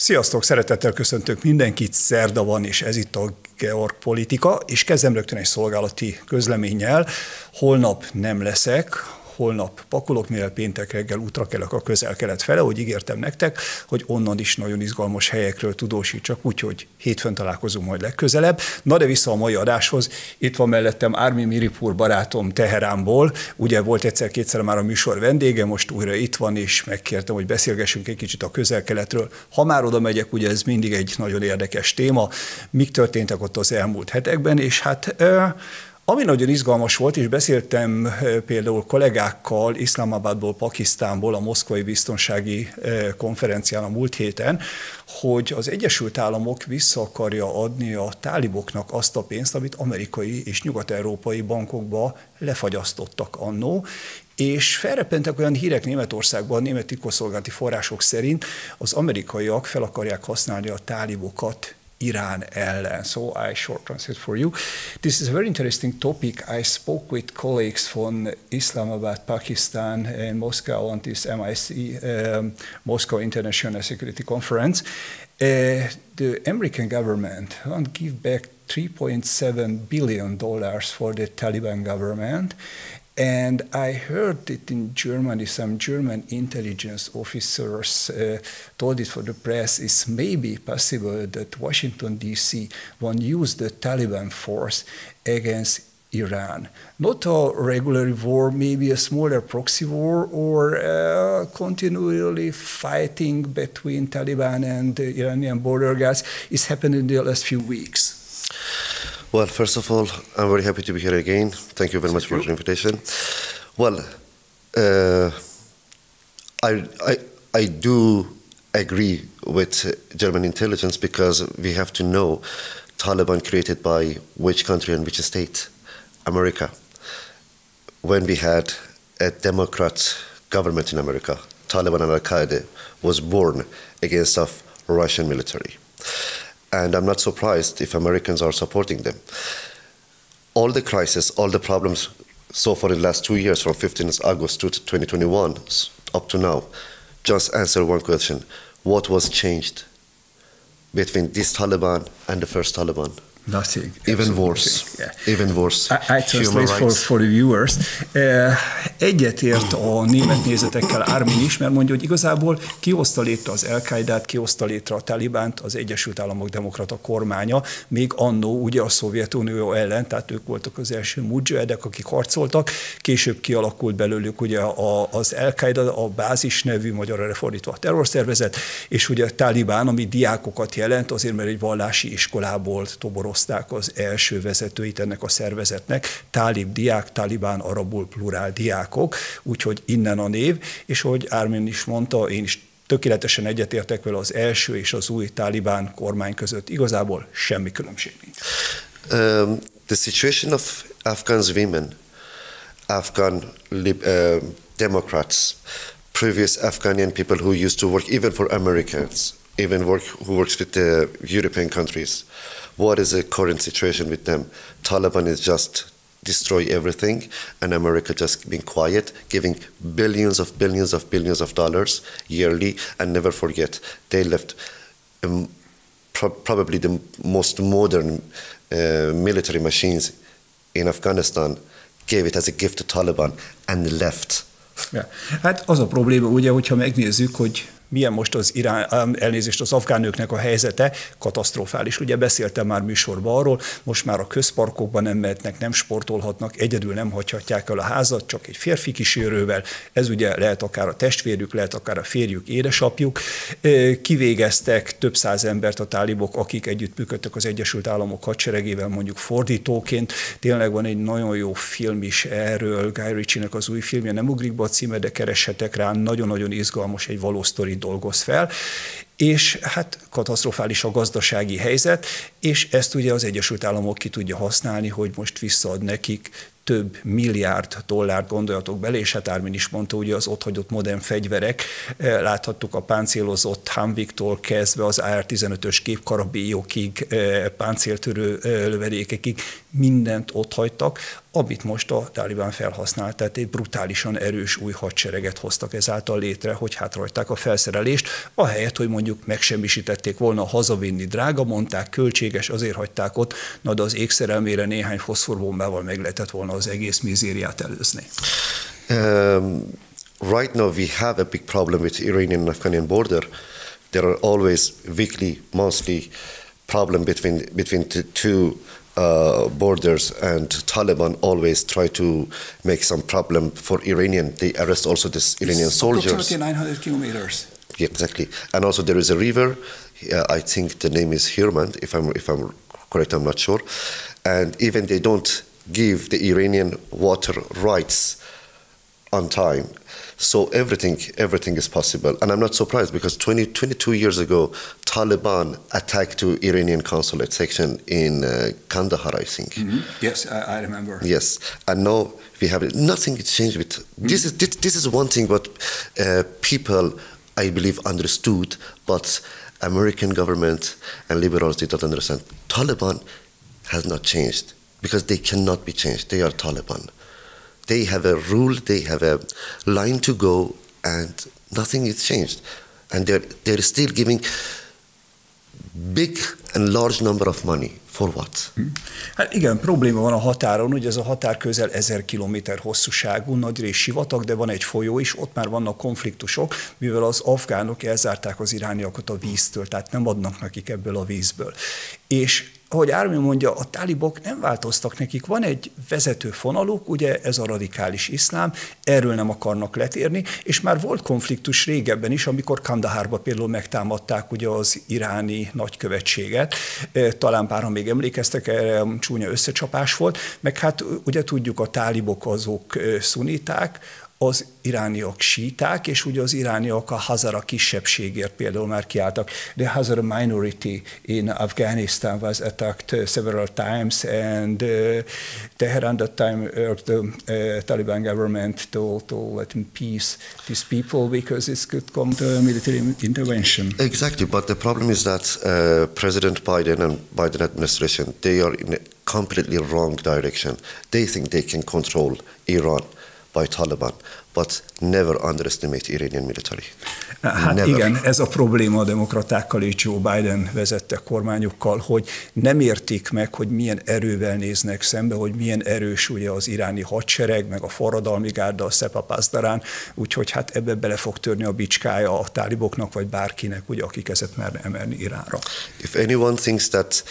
Sziasztok, szeretettel köszöntök mindenkit, szerda van, és ez itt a Georg Politika, és kezdem rögtön egy szolgálati közleménnyel. Holnap nem leszek, holnap pakolok, mivel péntek reggel útra kelek a Közel-Kelet fele, hogy ígértem nektek, hogy onnan is nagyon izgalmas helyekről tudósítsak, úgyhogy hétfőn találkozunk majd legközelebb. Na de vissza a mai adáshoz, itt van mellettem Armin Miripur barátom Teheránból, ugye volt egyszer-kétszer már a műsor vendége, most újra itt van, és megkértem, hogy beszélgessünk egy kicsit a Közel-Keletről. Ha már oda megyek, ugye ez mindig egy nagyon érdekes téma, mik történtek ott az elmúlt hetekben, és hát ami nagyon izgalmas volt, és beszéltem például kollégákkal Iszlamabadból, Pakisztánból, a moszkvai biztonsági konferencián a múlt héten, hogy az Egyesült Államok vissza akarja adni a táliboknak azt a pénzt, amit amerikai és nyugat-európai bankokba lefagyasztottak annó, és felrepentek olyan hírek Németországban, német titkosszolgálati források szerint az amerikaiak fel akarják használni a tálibokat Irán ellen. So I short translate for you. This is a very interesting topic. I spoke with colleagues from Islamabad, Pakistan and Moscow on this MIC, Moscow International Security Conference. The American government won't give back $3.7 billion for the Taliban government. And I heard it in Germany, some German intelligence officers told it for the press, it's maybe possible that Washington, D.C. won't use the Taliban force against Iran. Not a regular war, maybe a smaller proxy war, or continually fighting between Taliban and the Iranian border guards is happening in the last few weeks. Well, first of all, I'm very happy to be here again. Thank you very much for the invitation. Well, I do agree with German intelligence because we have to know Taliban created by which country and which state? America. When we had a Democrat government in America, Taliban and Al-Qaeda was born against of Russian military. And I'm not surprised if Americans are supporting them. All the crisis, all the problems so far in the last 2 years, from 15th August to 2021 up to now, just answer one question. What was changed between this Taliban and the first Taliban? Nothing. Even worse. Yeah. Even worse. I translate for the viewers. Egyetért a német nézetekkel Armin is, mert mondja, hogy igazából kihozta létre az Al-Qaidát, kihozta létre a Talibánt az Egyesült Államok demokrata kormánya, még annó ugye a Szovjetunió ellen, tehát ők voltak az első mujahedek, akik harcoltak, később kialakult belőlük ugye az Al-Qaida, a bázis nevű, magyarra fordítva a terrorszervezet, és ugye a Talibán, ami diákokat jelent, azért mert egy vallási iskolából toborozták az első vezetőit ennek a szervezetnek, tálib diák, talibán, arabul plurál diákok, úgyhogy innen a név, és ahogy Armin is mondta, én is tökéletesen egyetértek vele, az első és az új talibán kormány között igazából semmi különbség nincs. The situation of Afghan women, Afghan Democrats, previous Afghanian people who used to work even for Americans, even who works with the European countries. What is the current situation with them? Taliban is just destroy everything, and America just being quiet, giving billions of dollars yearly, and never forget, they left probably the most modern military machines in Afghanistan, gave it as a gift to Taliban, and left. Ja. Hát az a probléma, ugye, hogyha megnézzük, hogy milyen most az az afgán nőknek a helyzete, katasztrofális. Ugye beszéltem már műsorban arról, most már a közparkokban nem mehetnek, nem sportolhatnak, egyedül nem hagyhatják el a házat, csak egy férfi kísérővel. Ez ugye lehet akár a testvérük, lehet akár a férjük, édesapjuk. Kivégeztek több száz embert a tálibok, akik együttműködtek az Egyesült Államok hadseregével, mondjuk fordítóként. Tényleg van egy nagyon jó film is erről, Guy Ritchie-nek az új filmje, nem ugrik be a címe, de keressetek rá, nagyon-nagyon izgalmas, egy valós sztori dolgoz fel, és hát katasztrofális a gazdasági helyzet, és ezt ugye az Egyesült Államok ki tudja használni, hogy most visszaad nekik több milliárd dollárt gondoljatok bele, és hát Armin is mondta, ugye az otthagyott modern fegyverek, láthattuk a páncélozott Humveektól kezdve az AR-15-ös gépkarabélyokig, páncéltörő lövedékekig, mindent otthagytak, amit most a Tálibán felhasznált, tehát egy brutálisan erős új hadsereget hoztak ezáltal létre, hogy hátrahagyták a felszerelést, ahelyett, hogy mondjuk megsemmisítették volna, hazavinni drága, mondták, költséges, azért hagyták ott, na de az ékszerelmére néhány foszforbombával meg lehetett volna az egész mizériát előzni. Right now we have a big problem with Iranian and Afghan border. There are always weekly, monthly problem between the two borders, and Taliban always try to make some problem for Iranian. They arrest also these Iranian soldiers. Approximately 900 kilometers. Yeah, exactly. And also there is a river. I think the name is Hirmand. If I'm correct, I'm not sure. And even they don't give the Iranian water rights on time. So everything is possible. And I'm not surprised because 22 years ago, Taliban attacked to Iranian consulate section in Kandahar, I think. Mm-hmm. Yes, I remember. Yes. And now we have nothing changed with this is one thing what people, I believe, understood, but American government and liberals did not understand. Taliban has not changed because they cannot be changed. They are Taliban. They have a rule, they have a line to go, and nothing is changed. And they're still giving big and large number of money. For what? Hát igen, probléma van a határon, ugye ez a határ közel 1000 kilométer hosszúságú, nagy rész sivatag, de van egy folyó is, ott már vannak konfliktusok, mivel az afgánok elzárták az irániakat a víztől, tehát nem adnak nekik ebből a vízből. És ahogy Armin mondja, a tálibok nem változtak nekik, van egy vezető fonaluk, ugye ez a radikális iszlám, erről nem akarnak letérni, és már volt konfliktus régebben is, amikor Kandahárba például megtámadták ugye az iráni nagykövetséget, talán páran még emlékeztek, erre csúnya összecsapás volt, meg hát ugye tudjuk, a tálibok azok szuniták, az irániak síták, és ugye az irániak a hazara kisebbségért például már kiálltak. The Hazara minority in Afghanistan was attacked several times, and Teheran that time the Taliban government to let in peace these people because it could come to military intervention. Exactly, but the problem is that President Biden and Biden administration, they are in a completely wrong direction. They think they can control Iran by Taliban, but never underestimate Iranian military. Hát never. Igen, ez a probléma a demokratákkal és Joe Biden vezette kormányukkal, hogy nem értik meg, hogy milyen erővel néznek szembe, hogy milyen erős ugye az iráni hadsereg, meg a forradalmi gárda, a Sepah-Pasdaran, úgyhogy hát ebbe bele fog törni a bicskája a táliboknak, vagy bárkinek, ugye, aki kezet merne emelni Iránra. If anyone thinks that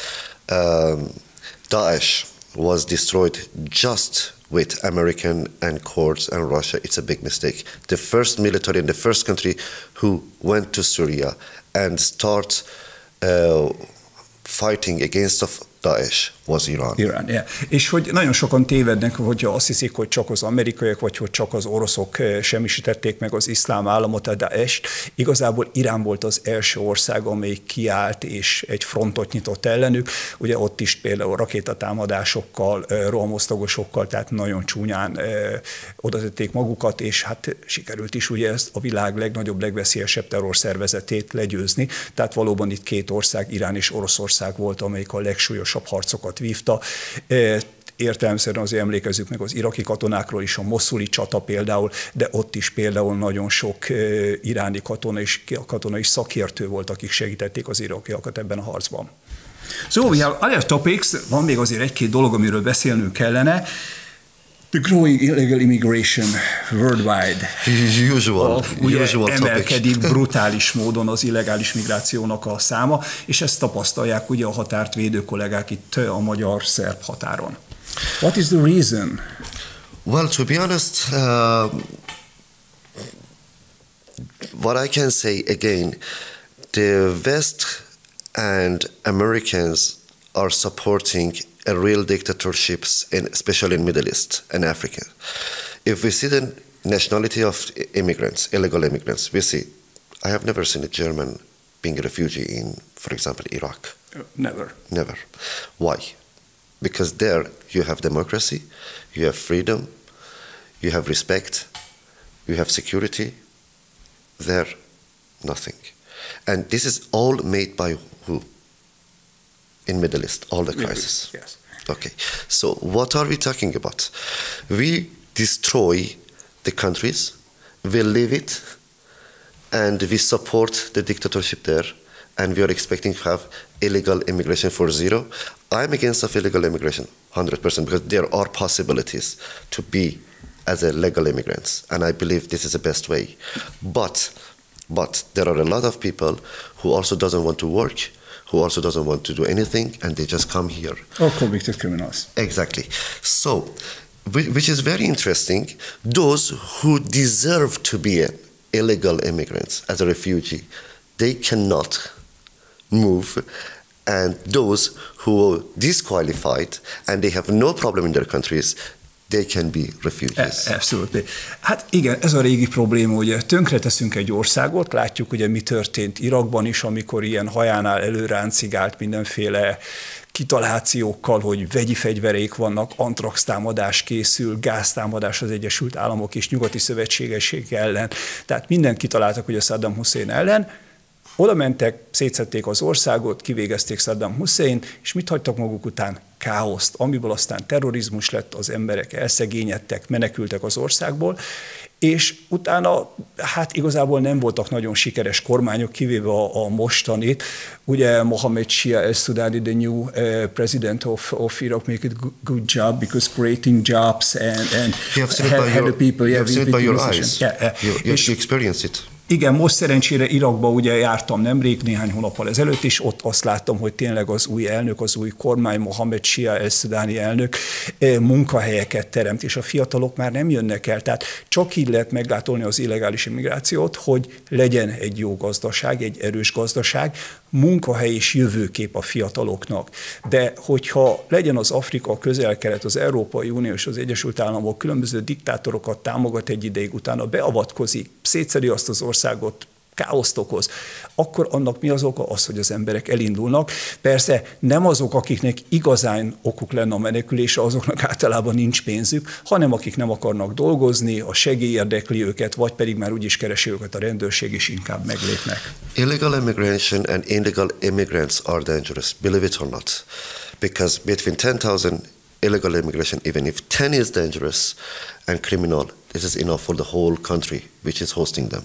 Daesh was destroyed just with American and Kurds and Russia, it's a big mistake. The first military and the first country who went to Syria and start fighting against Daesh was Iran. Irán, yeah. És hogy nagyon sokan tévednek, hogyha azt hiszik, hogy csak az amerikaiak, vagy hogy csak az oroszok semmisítették meg az iszlám államot, a Daesh-t. Igazából Irán volt az első ország, amely kiállt és egy frontot nyitott ellenük. Ugye ott is például rakétatámadásokkal, rohamosztagosokkal, tehát nagyon csúnyán odatették magukat, és hát sikerült is ugye ezt a világ legnagyobb, legveszélyesebb terrorszervezetét legyőzni. Tehát valóban itt két ország, Irán és Oroszország volt, amelyik a legsúlyosabb harcokat vívta. Értelemszerűen azért emlékezzük meg az iraki katonákról is, a moszuli csata például, de ott is például nagyon sok iráni katona és szakértő volt, akik segítették az irakiakat ebben a harcban. So we have other topics, van még azért egy-két dolog, amiről beszélnünk kellene. The growing illegal immigration worldwide. Usual emelkedik brutális módon az illegális migrációnak a száma, és ezt tapasztalják ugye a határt védő kollégák itt a magyar-szerb határon. What is the reason? Well, to be honest, what I can say again, the West and Americans are supporting a real dictatorships, especially in Middle East and Africa. If we see the nationality of immigrants, illegal immigrants, we see, I have never seen a German being a refugee in, for example, Iraq. Never. Never. Why? Because there you have democracy, you have freedom, you have respect, you have security. There, nothing. And this is all made by who? In Middle East, all the crisis. Yes. Okay, so what are we talking about? We destroy the countries, we leave it, and we support the dictatorship there, and we are expecting to have illegal immigration for zero. I'm against of illegal immigration, 100%, because there are possibilities to be as a legal immigrants, and I believe this is the best way. But there are a lot of people who also doesn't want to work, who also doesn't want to do anything, and they just come here. Or convicted criminals. Exactly. So, which is very interesting, those who deserve to be illegal immigrants as a refugee, they cannot move, and those who are disqualified and they have no problem in their countries, they can be refugees. Absolutely. Hát igen, ez a régi probléma, hogy tönkreteszünk egy országot, látjuk ugye mi történt Irakban is, amikor ilyen hajánál előráncigált mindenféle kitalációkkal, hogy vegyi fegyvereik vannak, antrax támadás készül, gáztámadás az Egyesült Államok és nyugati szövetségesség ellen. Tehát mindent kitaláltak, hogy a Saddam Hussein ellen. Oda mentek, szétszették az országot, kivégezték Saddam Hussein, és mit hagytak maguk után? Káoszt, amiből aztán terrorizmus lett, az emberek elszegényedtek, menekültek az országból, és utána hát igazából nem voltak nagyon sikeres kormányok, kivéve a mostanit. Ugye Mohammed Shia al-Sudani, the new president of Iraq, make it good job because creating jobs and had the people. You have seen it by your eyes. You experience it. Igen, most szerencsére Irakba ugye jártam nemrég, néhány hónappal ezelőtt, és ott azt láttam, hogy tényleg az új elnök, az új kormány, Mohammed Shia al-Sudani elnök munkahelyeket teremt, és a fiatalok már nem jönnek el. Tehát csak így lehet meggátolni az illegális immigrációt, hogy legyen egy jó gazdaság, egy erős gazdaság, munkahely és jövőkép a fiataloknak. De hogyha legyen az Afrika, a Közel-Kelet, az Európai Unió és az Egyesült Államok különböző diktátorokat támogat egy ideig, utána beavatkozik, szétszedi azt az országot, káoszt okoz, akkor annak mi az oka? Az, hogy az emberek elindulnak. Persze nem azok, akiknek igazán okuk lenne a menekülésre, azoknak általában nincs pénzük, hanem akik nem akarnak dolgozni, a segély érdekli őket, vagy pedig már úgyis keresi őket a rendőrség, és inkább meglépnek. Illegal immigration and illegal immigrants are dangerous, believe it or not. Because between 10,000 illegal immigration, even if 10 is dangerous and criminal, this is enough for the whole country which is hosting them.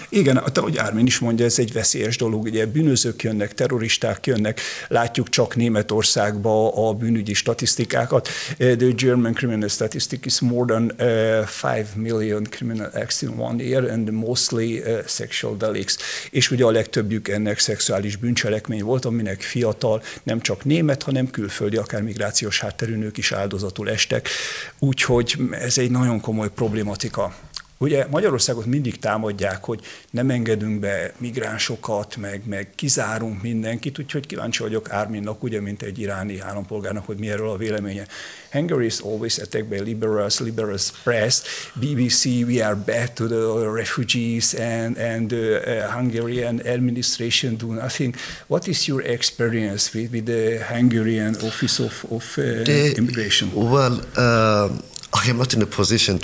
Igen, ahogy Ármin is mondja, ez egy veszélyes dolog, ugye bűnözők jönnek, terroristák jönnek, látjuk csak Németországban a bűnügyi statisztikákat. The German criminal statistic is more than 5 million criminal acts in one year, and mostly sexual delicts. És ugye a legtöbbjük ennek szexuális bűncselekmény volt, aminek fiatal, nem csak német, hanem külföldi, akár migrációs hátterű nők is áldozatul estek. Úgyhogy ez egy nagyon komoly problématika. Ugye Magyarországot mindig támadják, hogy nem engedünk be migránsokat, meg kizárunk mindenkit, úgyhogy kíváncsi vagyok Árminnak, ugye, mint egy iráni állampolgárnak, hogy mi erről a véleménye. Hungary is always attacked by liberals press. BBC, we are bad to the refugees, and the Hungarian administration do nothing. What is your experience with the Hungarian Office of Immigration? Well, I am not in a position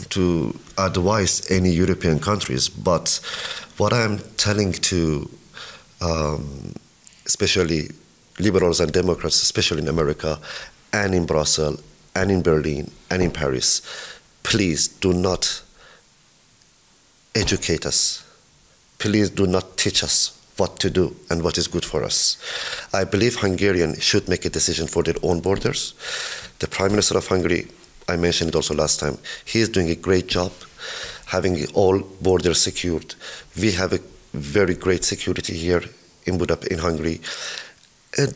to advise any European countries, but what I'm telling to especially liberals and Democrats, especially in America and in Brussels and in Berlin and in Paris, please do not educate us. Please do not teach us what to do and what is good for us. I believe Hungarians should make a decision for their own borders. The Prime Minister of Hungary, I mentioned it also last time, he is doing a great job having all borders secured. We have a very great security here in Budapest, in Hungary.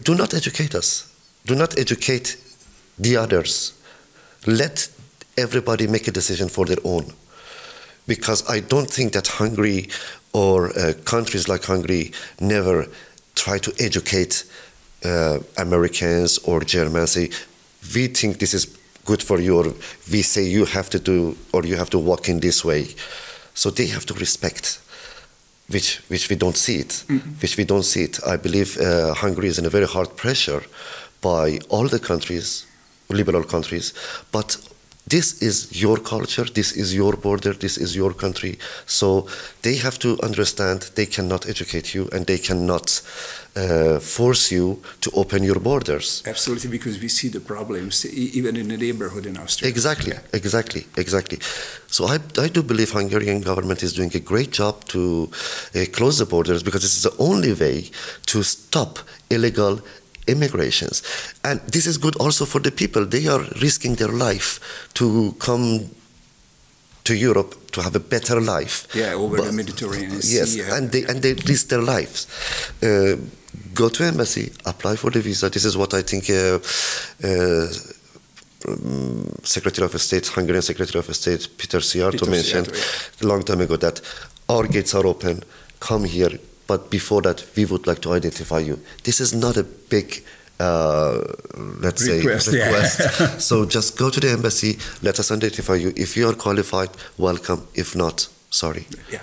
Do not educate us. Do not educate the others. Let everybody make a decision for their own. Because I don't think that Hungary or countries like Hungary never try to educate Americans or Germans. Say, we think this is good for you, or we say you have to do, or you have to walk in this way. So they have to respect, which we don't see it. Mm-hmm. Which we don't see it. I believe Hungary is in a very hard pressure, by all the countries, liberal countries, but this is your culture, this is your border, this is your country. So they have to understand they cannot educate you and they cannot force you to open your borders. Absolutely, because we see the problems even in the neighborhood in Austria. Exactly, yeah. exactly. So I do believe Hungarian government is doing a great job to close the borders, because this is the only way to stop illegal immigrations. And this is good also for the people. They are risking their life to come to Europe to have a better life. Yeah, over the Mediterranean Sea. Yes, and they risk their lives. Go to embassy, apply for the visa. This is what I think Secretary of State, Hungarian Secretary of State, Peter Szijjártó mentioned a long time ago, that our gates are open, come here, but before that, we would like to identify you. This is not a big, let's request. say, request. Yeah. So just go to the embassy, let us identify you. If you are qualified, welcome. If not, sorry. Yeah.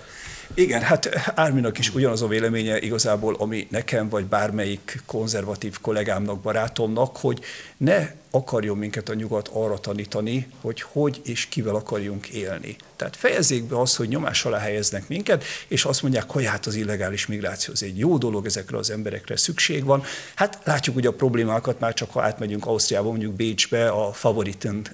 Igen, hát Árminak is ugyanaz a véleménye igazából, ami nekem vagy bármelyik konzervatív kollégámnak, barátomnak, hogy ne akarjon minket a nyugat arra tanítani, hogy és kivel akarjunk élni. Tehát fejezzék be azt, hogy nyomás alá helyeznek minket, és azt mondják, hogy hát az illegális migráció az egy jó dolog, ezekre az emberekre szükség van. Hát látjuk ugye a problémákat már csak, ha átmegyünk Ausztriába, mondjuk Bécsbe, a Favoriten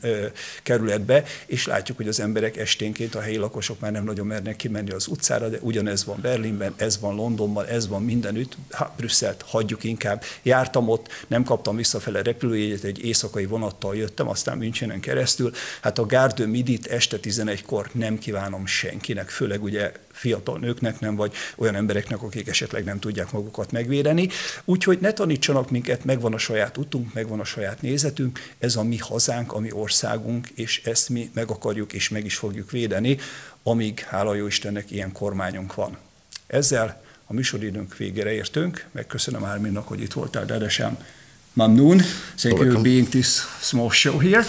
kerületbe, és látjuk, hogy az emberek esténként, a helyi lakosok már nem nagyon mernek kimenni az utcára, de ugyanez van Berlinben, ez van Londonban, ez van mindenütt. Brüsszelt hagyjuk inkább. Jártam ott, nem kaptam visszafele repülőjegyet, egy éjszakai vonattal jöttem, aztán Münchenen keresztül. Hát a Gare de Midit este 11-kor nem kívánom senkinek, főleg ugye fiatal nőknek nem, vagy olyan embereknek, akik esetleg nem tudják magukat megvédeni. Úgyhogy ne tanítsanak minket, megvan a saját utunk, megvan a saját nézetünk, ez a mi hazánk, a mi országunk, és ezt mi meg akarjuk és meg is fogjuk védeni, amíg, hála jó Istennek, ilyen kormányunk van. Ezzel a műsoridőnk végére értünk, megköszönöm Árminnak, hogy itt voltál, Dedesem. Mamnun, thank you for being this small show here.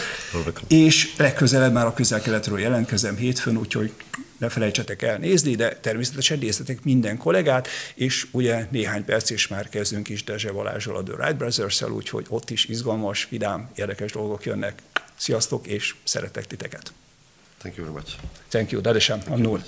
És legközelebb már a Közel-Keletről jelentkezem hétfőn, úgyhogy ne felejtsetek el nézni, de természetesen nézzetek minden kollégát, és ugye néhány perc és már kezdünk is Dezse Balázsral, a The Wright Brothers-szel, úgyhogy ott is izgalmas, vidám, érdekes dolgok jönnek. Sziasztok, és szeretek titeket. Thank you very much. Thank you, Dedesem, Mamnun.